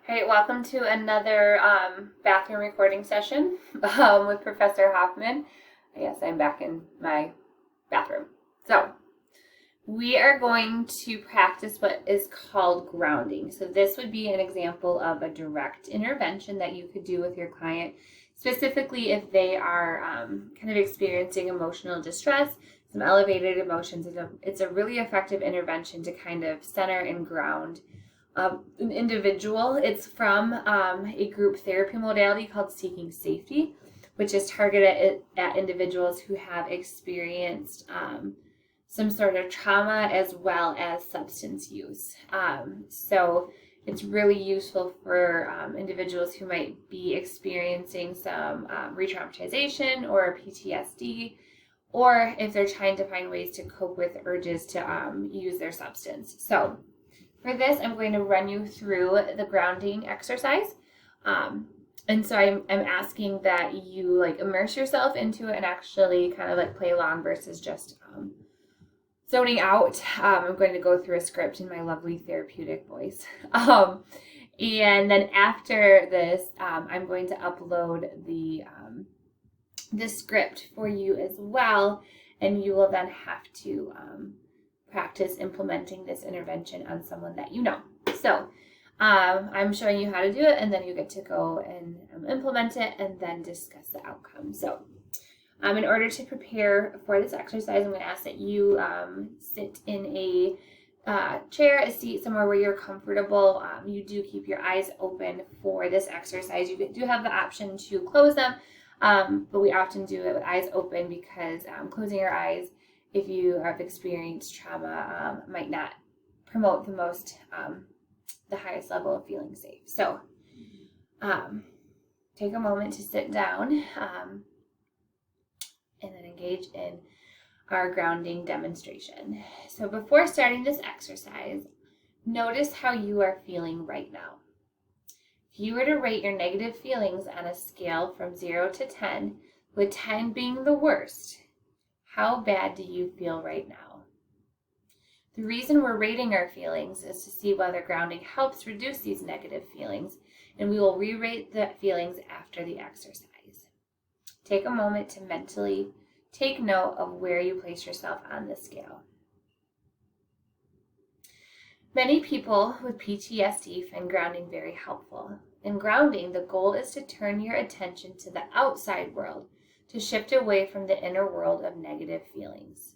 All right, welcome to another bathroom recording session with Professor Hoffman. Yes, I'm back in my bathroom. So, we are going to practice what is called grounding. So, this would be an example of a direct intervention that you could do with your client, specifically if they are kind of experiencing emotional distress, some elevated emotions. It's a really effective intervention to kind of center and ground an individual. It's from a group therapy modality called Seeking Safety, which is targeted at individuals who have experienced some sort of trauma as well as substance use. So it's really useful for individuals who might be experiencing some re-traumatization or PTSD, or if they're trying to find ways to cope with urges to use their substance. So for this, I'm going to run you through the grounding exercise. And so I'm asking that you immerse yourself into it and actually kind of play along versus just zoning out. I'm going to go through a script in my lovely therapeutic voice. And then after this, I'm going to upload the script for you as well. And you will then have to practice implementing this intervention on someone that you know. So I'm showing you how to do it, and then you get to go and implement it and then discuss the outcome. So in order to prepare for this exercise, I'm going to ask that you sit in a chair, a seat, somewhere where you're comfortable. You do keep your eyes open for this exercise. You do have the option to close them, but we often do it with eyes open because closing your eyes, if you have experienced trauma, might not promote the highest level of feeling safe. So take a moment to sit down and then engage in our grounding demonstration. So before starting this exercise, notice how you are feeling right now. If you were to rate your negative feelings on a scale from 0 to 10, with 10 being the worst, how bad do you feel right now? The reason we're rating our feelings is to see whether grounding helps reduce these negative feelings, and we will re-rate the feelings after the exercise. Take a moment to mentally take note of where you place yourself on the scale. Many people with PTSD find grounding very helpful. In grounding, the goal is to turn your attention to the outside world, to shift away from the inner world of negative feelings.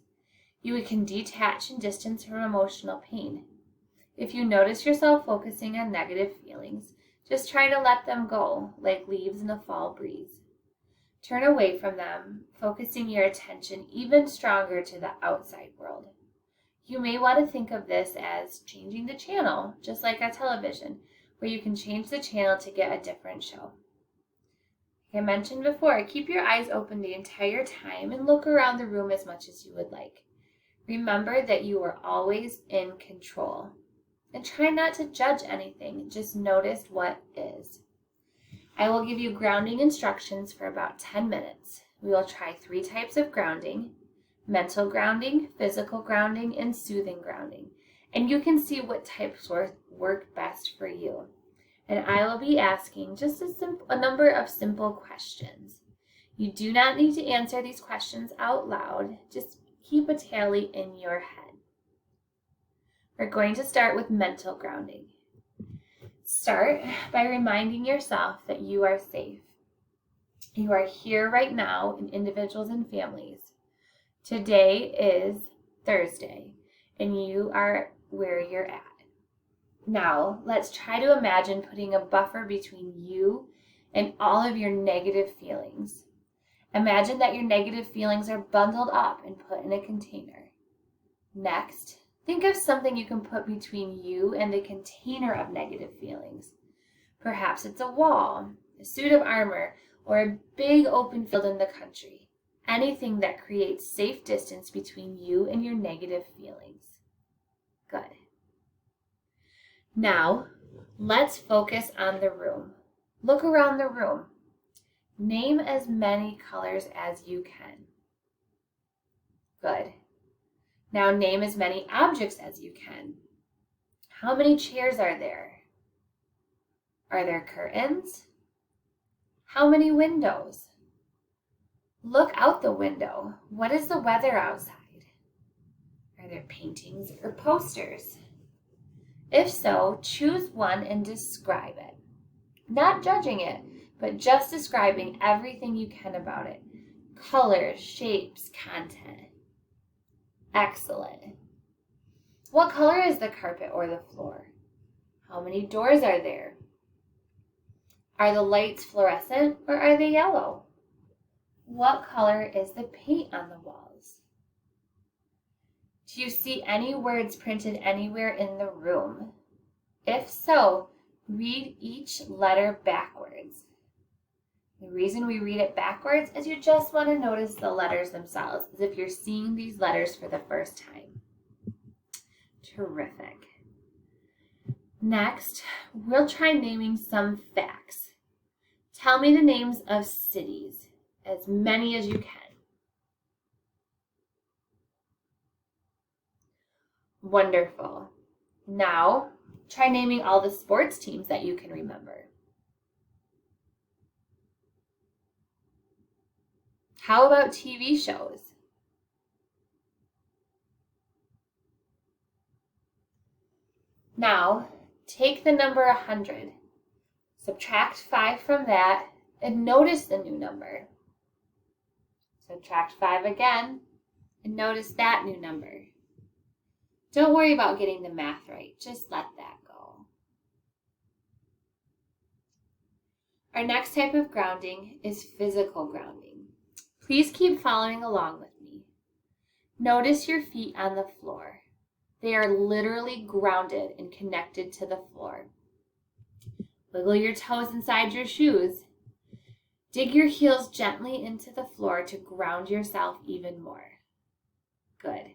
You can detach and distance from emotional pain. If you notice yourself focusing on negative feelings, just try to let them go, like leaves in a fall breeze. Turn away from them, focusing your attention even stronger to the outside world. You may want to think of this as changing the channel, just like on television, where you can change the channel to get a different show. Like I mentioned before, keep your eyes open the entire time and look around the room as much as you would like. Remember that you are always in control. And try not to judge anything, just notice what is. I will give you grounding instructions for about 10 minutes. We will try 3 types of grounding: mental grounding, physical grounding, and soothing grounding. And you can see what types work best for you. And I will be asking just a number of simple questions. You do not need to answer these questions out loud. Just keep a tally in your head. We're going to start with mental grounding. Start by reminding yourself that you are safe. You are here right now in individuals and families. Today is Thursday, and you are where you're at. Now, let's try to imagine putting a buffer between you and all of your negative feelings. Imagine that your negative feelings are bundled up and put in a container. Next, think of something you can put between you and the container of negative feelings. Perhaps it's a wall, a suit of armor, or a big open field in the country. Anything that creates safe distance between you and your negative feelings. Good. Now, let's focus on the room. Look around the room. Name as many colors as you can. Good. Now name as many objects as you can. How many chairs are there? Are there curtains? How many windows? Look out the window. What is the weather outside? Are there paintings or posters? If so, choose one and describe it. Not judging it, but just describing everything you can about it. Colors, shapes, content. Excellent. What color is the carpet or the floor? How many doors are there? Are the lights fluorescent or are they yellow? What color is the paint on the walls? Do you see any words printed anywhere in the room? If so, read each letter backwards. The reason we read it backwards is you just want to notice the letters themselves, as if you're seeing these letters for the first time. Terrific. Next, we'll try naming some facts. Tell me the names of cities, as many as you can. Wonderful. Now, try naming all the sports teams that you can remember. How about TV shows? Now, take the number 100, subtract 5 from that, and notice the new number. Subtract 5 again, and notice that new number. Don't worry about getting the math right, just let that go. Our next type of grounding is physical grounding. Please keep following along with me. Notice your feet on the floor. They are literally grounded and connected to the floor. Wiggle your toes inside your shoes. Dig your heels gently into the floor to ground yourself even more. Good.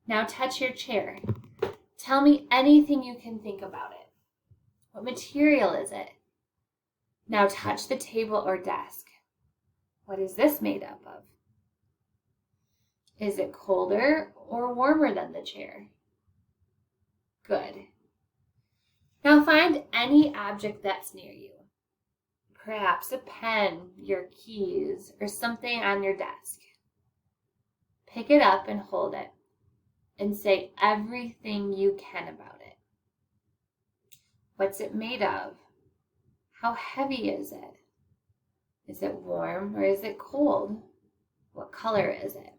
Now touch your chair. Tell me anything you can think about it. What material is it? Now touch the table or desk. What is this made up of? Is it colder or warmer than the chair? Good. Now find any object that's near you. Perhaps a pen, your keys, or something on your desk. Pick it up and hold it, and say everything you can about it. What's it made of? How heavy is it? Is it warm or is it cold? What color is it?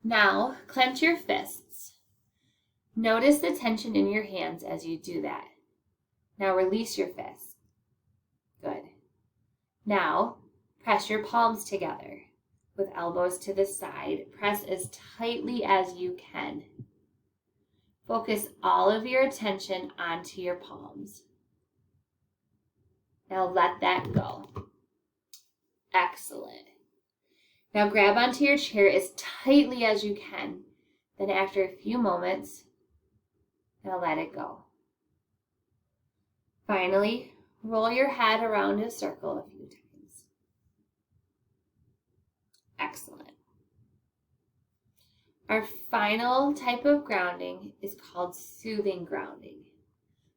Now, clench your fists. Notice the tension in your hands as you do that. Now release your fists. Good. Now, press your palms together. With elbows to the side, press as tightly as you can. Focus all of your attention onto your palms. Now let that go. Excellent. Now grab onto your chair as tightly as you can. Then after a few moments, now let it go. Finally, roll your head around a circle a few times. Excellent. Our final type of grounding is called soothing grounding.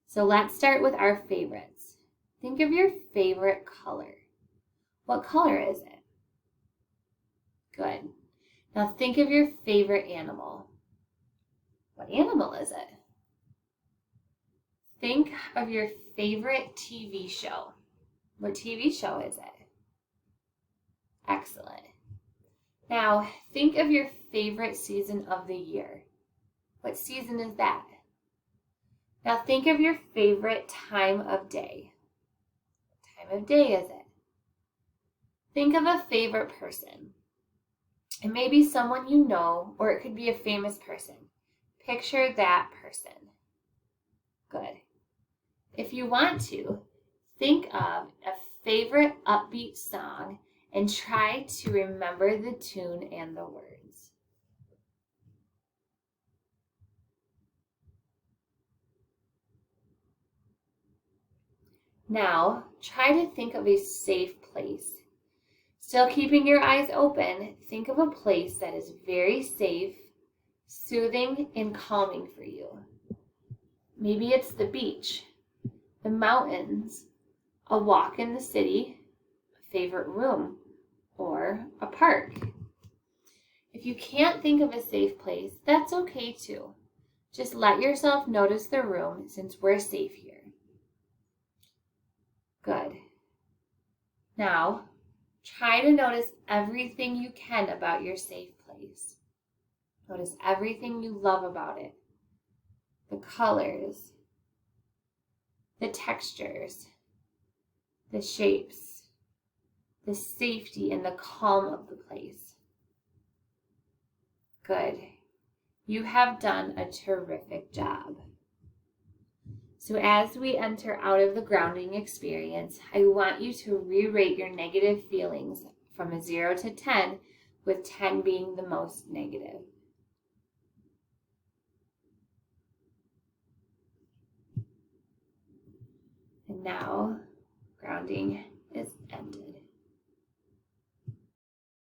So let's start with our favorites. Think of your favorite color. What color is it? Good. Now think of your favorite animal. What animal is it? Think of your favorite TV show. What TV show is it? Excellent. Now, think of your favorite season of the year. What season is that? Now, think of your favorite time of day. What time of day is it? Think of a favorite person. It may be someone you know, or it could be a famous person. Picture that person. Good. If you want to, think of a favorite upbeat song and try to remember the tune and the words. Now, try to think of a safe place. Still keeping your eyes open, think of a place that is very safe, soothing, and calming for you. Maybe it's the beach, the mountains, a walk in the city, a favorite room, or a park. If you can't think of a safe place, that's okay too. Just let yourself notice the room since we're safe here. Good. Now, try to notice everything you can about your safe place. Notice everything you love about it. The colors, the textures, the shapes, the safety and the calm of the place. Good. You have done a terrific job. So as we enter out of the grounding experience, I want you to re-rate your negative feelings from a 0 to 10, with 10 being the most negative. And now, grounding